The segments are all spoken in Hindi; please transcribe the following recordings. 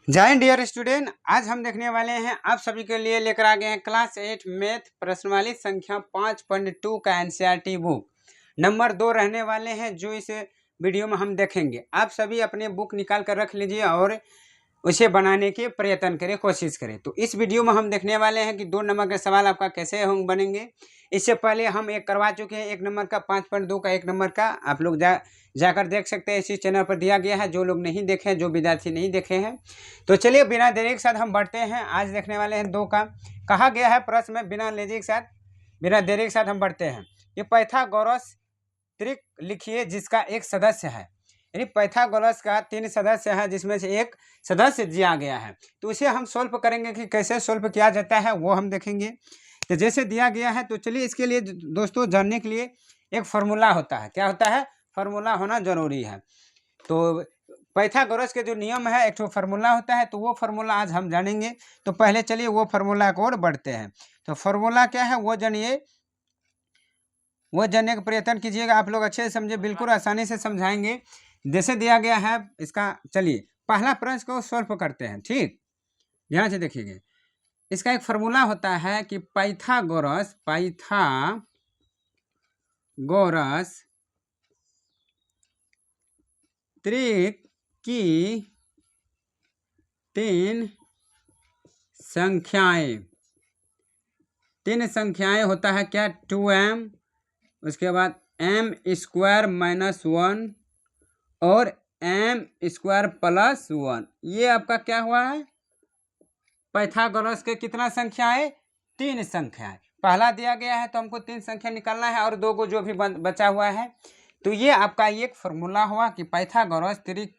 जय डियर स्टूडेंट, आज हम देखने वाले हैं आप सभी के लिए लेकर आ गए हैं क्लास 8 मैथ प्रश्नवाली संख्या 5.2 का एनसीईआरटी बुक नंबर 2 रहने वाले हैं, जो इस वीडियो में हम देखेंगे। आप सभी अपने बुक निकाल कर रख लीजिए और उसे बनाने के प्रयत्न करें, कोशिश करें। तो इस वीडियो में हम देखने वाले हैं कि 2 नंबर के सवाल आपका कैसे होंगे बनेंगे। इससे पहले हम एक करवा चुके हैं 1 नंबर का, 5.2 का 1 नंबर का। आप लोग जाकर देख सकते हैं, इसी चैनल पर दिया गया है। जो लोग नहीं देखे हैं, जो विद्यार्थी नहीं देखे हैं, तो चलिए बिना देरी के साथ हम बढ़ते हैं। आज देखने वाले हैं 2 का। कहा गया है प्रश्न में, बिना देरी के साथ हम बढ़ते हैं। ये पाइथागोरस त्रिक लिखिए जिसका एक सदस्य है, यानी पाइथागोरस का 3 सदस्य है जिसमें से एक सदस्य दिया गया है। तो इसे हम सोल्व करेंगे कि कैसे सोल्व किया जाता है वो हम देखेंगे। तो जैसे दिया गया है, तो चलिए इसके लिए दोस्तों जानने के लिए एक फार्मूला होता है। क्या होता है? फार्मूला होना जरूरी है। तो पाइथागोरस के जो नियम है, एक तो फार्मूला होता है, तो वो फार्मूला आज हम जानेंगे। तो पहले चलिए वो फार्मूला को और बढ़ते हैं। तो फार्मूला क्या है वो जानिए, वो जानने का प्रयत्न कीजिएगा। आप लोग अच्छे से समझे, बिल्कुल आसानी से समझाएंगे जैसे दिया गया है इसका। चलिए पहला प्रश्न को सॉल्व करते हैं। ठीक, ध्यान से देखिएगा। इसका एक फार्मूला होता है कि पाइथागोरस त्रिक की 3 संख्याएं होता है क्या? 2m, उसके बाद m² - 1 और m² + 1। ये आपका क्या हुआ है? पाइथागोरस के कितना संख्याएं? 3 संख्याएं। पहला दिया गया है तो हमको 3 संख्या निकालना है और 2 को जो भी बचा हुआ है। तो ये आपका एक फार्मूला हुआ कि पाइथागोरस त्रिक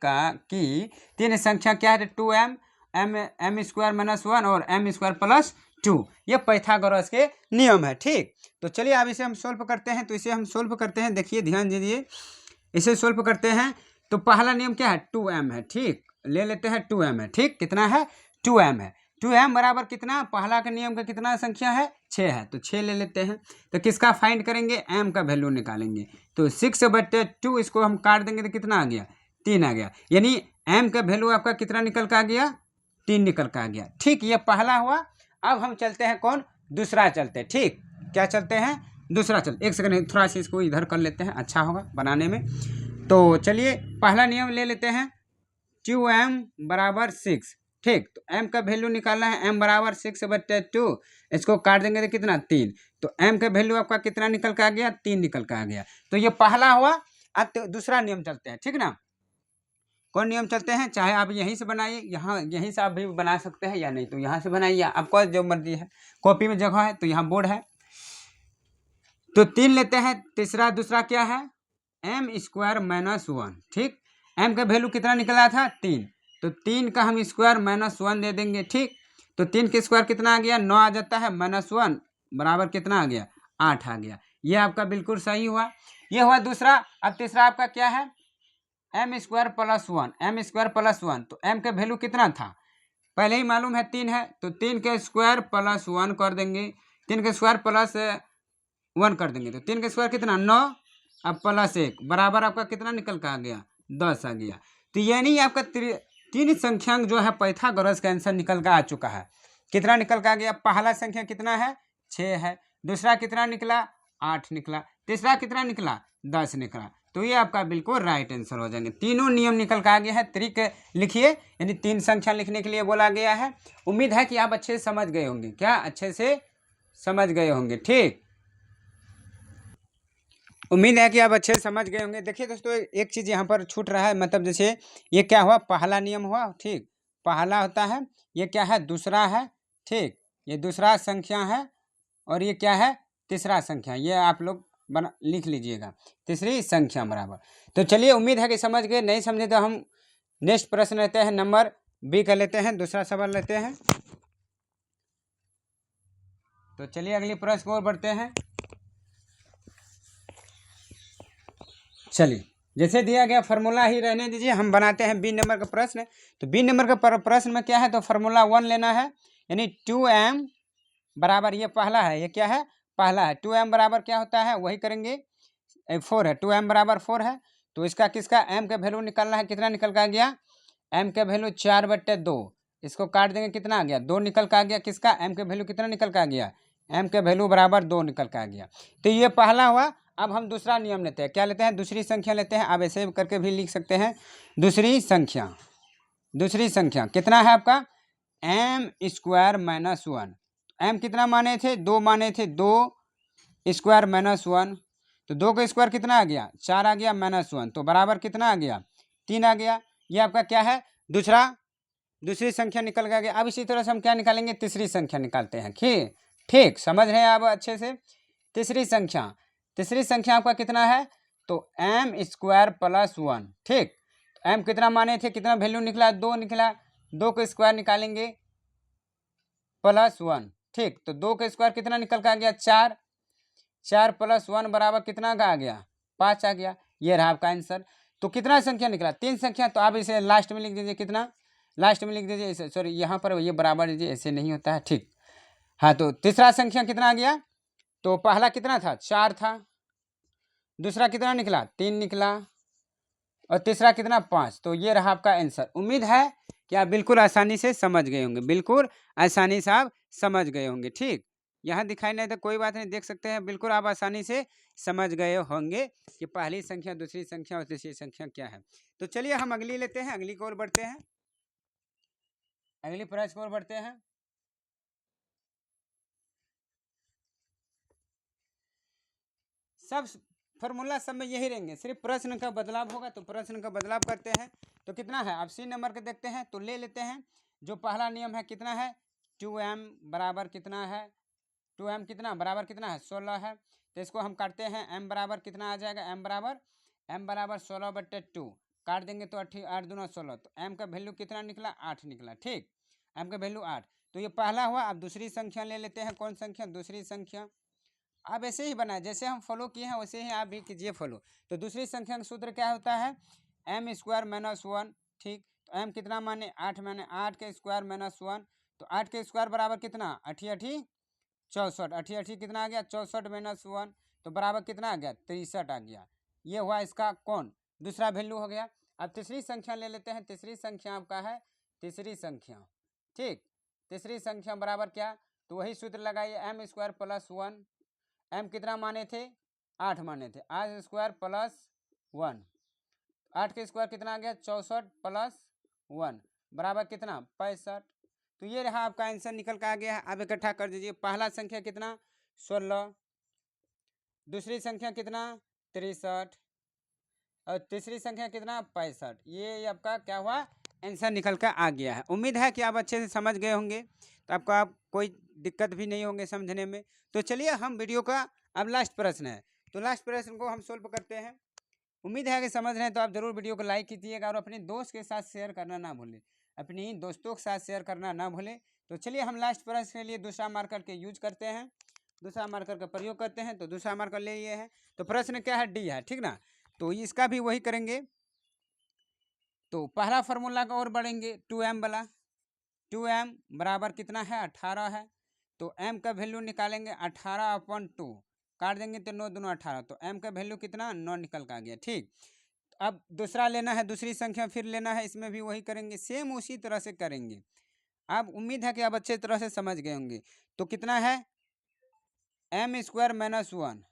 की 3 संख्या क्या है? 2m, m² - 1 और m² + 2। ये पाइथागोरस के नियम है। ठीक, तो चलिए अब इसे हम सोल्व करते हैं। तो इसे हम सोल्व करते हैं, देखिए ध्यान दीजिए। इसे सोल्व करते हैं तो पहला नियम क्या है? 2m है। ठीक, ले लेते हैं 2m है। ठीक, कितना है? 2m है। 2m बराबर कितना? पहला के नियम का कितना संख्या है? 6 है, तो 6 ले लेते हैं। तो किसका फाइंड करेंगे? m का वैल्यू निकालेंगे। तो 6/2 इसको हम काट देंगे तो कितना आ गया? 3 आ गया। यानी m का वैल्यू आपका कितना निकल कर आ गया? 3 निकल कर आ गया। ठीक, ये पहला हुआ। अब हम चलते हैं कौन? दूसरा चलते हैं। ठीक, क्या चलते हैं? दूसरा चलते। एक सेकंड, थोड़ा सा इसको इधर कर लेते हैं, अच्छा होगा बनाने में। तो चलिए पहला नियम ले लेते हैं, 2m = 6। ठीक, तो m का वैल्यू निकालना है। m = 6/2, इसको काट देंगे तो कितना? 3। तो m का वैल्यू आपका कितना निकल कर आ गया? 3 निकल कर आ गया। तो ये पहला हुआ। अब तो दूसरा नियम चलते हैं। ठीक ना, कौन नियम चलते हैं? चाहे आप यहीं से बनाइए, यहीं से आप भी बना सकते हैं, या नहीं तो यहाँ से बनाइए, आपको जो मर्जी है। कॉपी में जगह है तो यहाँ बोर्ड है। तो 3 लेते हैं। दूसरा क्या है? m² - 1। ठीक, m का वैल्यू कितना निकला था? 3। तो 3 का हम स्क्वायर -1 दे देंगे। ठीक, तो 3 के स्क्वायर कितना आ गया? 9 आ जाता है। -1 बराबर कितना आ गया? 8 आ गया। ये आपका बिल्कुल सही हुआ। ये हुआ दूसरा। अब तीसरा आपका क्या है? m² + 1। तो m का वैल्यू कितना था? पहले ही मालूम है 3 है, तो 3 के स्क्वायर + 1 कर देंगे। 3 के स्क्वायर + 1 कर देंगे तो 3 के स्क्वायर कितना? 9। अब +1 बराबर आपका कितना निकल कर आ गया? 10 आ गया। तो यानी आपका 3 संख्या जो है पाइथागोरस का आंसर निकल कर आ चुका है। कितना निकल कर आ गया? पहला संख्या कितना है? 6 है। दूसरा कितना निकला? 8 निकला। तीसरा कितना निकला? 10 निकला। तो ये आपका बिल्कुल राइट आंसर हो जाएंगे। तीनों नियम निकल कर आ गया है। त्रिक लिखिए, यानी 3 संख्या लिखने के लिए बोला गया है। उम्मीद है कि आप अच्छे से समझ गए होंगे। क्या अच्छे से समझ गए होंगे? ठीक, उम्मीद है कि आप अच्छे से समझ गए होंगे। देखिए दोस्तों, एक चीज़ यहाँ पर छूट रहा है, मतलब जैसे ये क्या हुआ? पहला नियम हुआ। ठीक, पहला होता है। ये क्या है? दूसरा है। ठीक, ये दूसरा संख्या है। और ये क्या है? तीसरा संख्या। ये आप लोग बना लिख लीजिएगा, तीसरी संख्या बराबर। तो चलिए, उम्मीद है कि समझ गए। नहीं समझे तो हम नेक्स्ट प्रश्न लेते हैं, नंबर बी का लेते हैं, दूसरा सवाल लेते हैं। तो चलिए अगली प्रश्न को और बढ़ते हैं। चलिए, जैसे दिया गया फार्मूला ही रहने दीजिए, हम बनाते हैं बी नंबर का प्रश्न। तो बी नंबर का प्रश्न में क्या है? तो फार्मूला 1 लेना है, यानी 2m बराबर, ये पहला है, ये क्या है? पहला है। 2m बराबर क्या होता है? वही करेंगे, 4 है। 2m बराबर 4 है। तो इसका किसका m का वैल्यू निकालना है? कितना निकल कर आ गया? m का वैल्यू 4/2, इसको काट देंगे कितना आ गया 2 निकल का आ गया। किसका m का वैल्यू कितना निकल का आ गया, m का वैल्यू बराबर 2 निकल का आ गया। तो ये पहला हुआ। अब हम दूसरा नियम लेते हैं, क्या लेते हैं, दूसरी संख्या लेते हैं। आप ऐसे करके भी लिख सकते हैं दूसरी संख्या। दूसरी संख्या कितना है आपका m² - 1। m कितना माने थे 2 माने थे, 2² - 1, तो 2 का स्क्वायर कितना आ गया 4 आ गया, -1 तो बराबर कितना आ गया 3 आ गया। ये आपका क्या है दूसरी संख्या निकल के आ गया। अब इसी तरह से हम क्या निकालेंगे, तीसरी संख्या निकालते हैं। ठीक समझ रहे हैं आप अच्छे से। तीसरी संख्या आपका कितना है, तो m² + 1। ठीक, m कितना माने थे, कितना वैल्यू निकला 2 निकला, 2 का स्क्वायर निकालेंगे +1। ठीक, तो 2 का स्क्वायर कितना निकल का आ गया 4, 4 + 1 बराबर कितना का आ गया 5 आ गया। ये रहा आपका आंसर। तो कितना संख्या निकला 3 संख्या। तो आप इसे लास्ट में लिख दीजिए, कितना लास्ट में लिख दीजिए इसे, सॉरी यहाँ पर ये बराबर दीजिए, ऐसे नहीं होता है। ठीक, हाँ, तो तीसरा संख्या कितना आ गया, तो पहला कितना था 4 था, दूसरा कितना निकला 3 निकला, और तीसरा कितना 5। तो ये रहा आपका आंसर। उम्मीद है कि आप बिल्कुल आसानी से समझ गए होंगे, बिल्कुल आसानी से आप समझ गए होंगे। ठीक, यहाँ दिखाई नहीं तो कोई बात नहीं, देख सकते हैं, बिल्कुल आप आसानी से समझ गए होंगे कि पहली संख्या, दूसरी संख्या और तीसरी संख्या क्या है। तो चलिए हम अगली लेते हैं, अगली की ओर बढ़ते हैं, अगली प्रश्न की ओर बढ़ते हैं। सब फॉर्मूला सब में यही रहेंगे, सिर्फ प्रश्न का बदलाव होगा। तो प्रश्न का बदलाव करते हैं, तो कितना है आप सी नंबर के देखते हैं, तो ले लेते हैं। जो पहला नियम है कितना है 2m बराबर कितना है, 2m कितना बराबर कितना है 16 है। तो इसको हम काटते हैं, m बराबर कितना आ जाएगा, m बराबर 16/2 काट देंगे तो 8 दूना 16, तो m का वैल्यू कितना निकला 8 निकला। ठीक, m का वैल्यू 8। तो ये पहला हुआ। अब दूसरी संख्या ले लेते हैं, कौन संख्या, दूसरी संख्या। आप ऐसे ही बनाए, जैसे हम फॉलो किए हैं वैसे ही आप भी कीजिए फॉलो। तो दूसरी संख्या का सूत्र क्या होता है m² - 1। ठीक, तो m कितना माने 8 माने 8 के स्क्वायर -1, तो 8 के स्क्वायर बराबर कितना 8 8 64, 8 8 कितना आ गया 64 - 1, तो बराबर कितना आ गया 63 आ गया। ये हुआ इसका कौन दूसरा वैल्यू हो गया। अब तीसरी संख्या ले लेते हैं, तीसरी संख्या आपका है तीसरी संख्या। ठीक, तीसरी संख्या बराबर क्या, तो वही सूत्र लगाइए m² + 1। m कितना माने थे 8 माने थे, 8² + 1, 8 के स्क्वायर कितना आ गया 64 + 1 बराबर कितना 65। तो ये रहा आपका आंसर निकल का आ गया है। अब इकट्ठा कर दीजिए, पहला संख्या कितना 16, दूसरी संख्या कितना 63, और तीसरी संख्या कितना 65। ये आपका क्या हुआ आंसर निकल कर आ गया है। उम्मीद है कि आप अच्छे से समझ गए होंगे, तो आपको आप कोई दिक्कत भी नहीं होंगे समझने में। तो चलिए हम वीडियो का अब लास्ट प्रश्न है, तो लास्ट प्रश्न को हम सोल्व करते हैं। उम्मीद है कि समझ रहे हैं, तो आप जरूर वीडियो को लाइक कीजिएगा और अपने दोस्त के साथ शेयर करना ना भूलें, अपनी दोस्तों के साथ शेयर करना ना भूलें। तो चलिए हम लास्ट प्रश्न के लिए दूसरा मार्कर के यूज करते हैं, दूसरा मार्कर का प्रयोग करते हैं। तो दूसरा मार्कर ले लिए है, तो प्रश्न क्या है डी है, ठीक ना। तो इसका भी वही करेंगे। तो पहला फार्मूला का और बढ़ेंगे 2m वाला, 2m बराबर कितना है 18 है। तो m का वैल्यू निकालेंगे 18/2 काट देंगे तो 9 दूना 18, तो m का वैल्यू कितना 9 निकल का आ गया। ठीक, अब दूसरा लेना है, दूसरी संख्या फिर लेना है, इसमें भी वही करेंगे, सेम उसी तरह से करेंगे। अब उम्मीद है कि आप अच्छे तरह से समझ गए होंगे। तो कितना है m² - 1,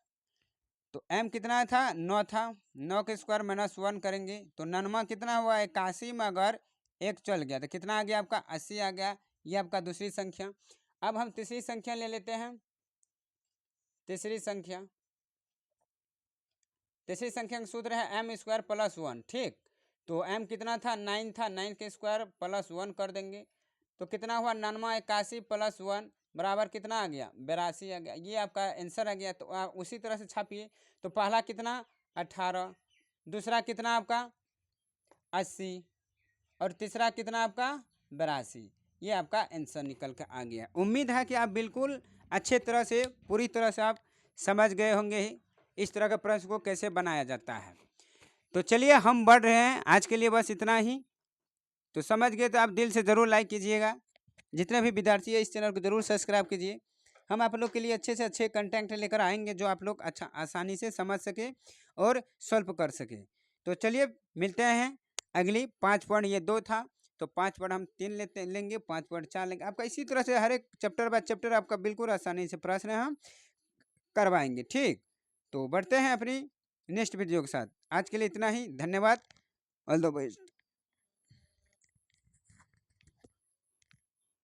तो m कितना था 9 था, 9 के स्क्वायर -1 करेंगे तो 9वां कितना हुआ 81 में अगर 1 चल गया तो कितना आ गया आपका 80 आ गया। ये आपका दूसरी संख्या। अब हम तीसरी संख्या ले लेते हैं, तीसरी संख्या का सूत्र है m² + 1। ठीक, तो m कितना था 9 था, 9 के स्क्वायर +1 कर देंगे तो कितना हुआ 9वां 81 + 1 बराबर कितना आ गया 82 आ गया। ये आपका आंसर आ गया। तो आप उसी तरह से छापिए। तो पहला कितना 18, दूसरा कितना आपका 80, और तीसरा कितना आपका 82। ये आपका आंसर निकल कर आ गया। उम्मीद है कि आप बिल्कुल अच्छे तरह से पूरी तरह से आप समझ गए होंगे इस तरह के प्रश्न को कैसे बनाया जाता है। तो चलिए हम बढ़ रहे हैं, आज के लिए बस इतना ही। तो समझ गए तो आप दिल से ज़रूर लाइक कीजिएगा, जितने भी विद्यार्थी है इस चैनल को ज़रूर सब्सक्राइब कीजिए। हम आप लोग के लिए अच्छे से अच्छे कंटेंट लेकर आएंगे जो आप लोग अच्छा आसानी से समझ सके और सॉल्व कर सके। तो चलिए मिलते हैं अगली 5 पॉइंट ये 2 था, तो 5 पॉइंट हम 3 लेंगे, 5 पॉइंट 4 लेंगे। आपका इसी तरह से हर एक चैप्टर बाय चैप्टर आपका बिल्कुल आसानी से प्रश्न हम करवाएंगे। ठीक, तो बढ़ते हैं अपनी नेक्स्ट वीडियो के साथ। आज के लिए इतना ही, धन्यवाद, ऑल द बेस्ट।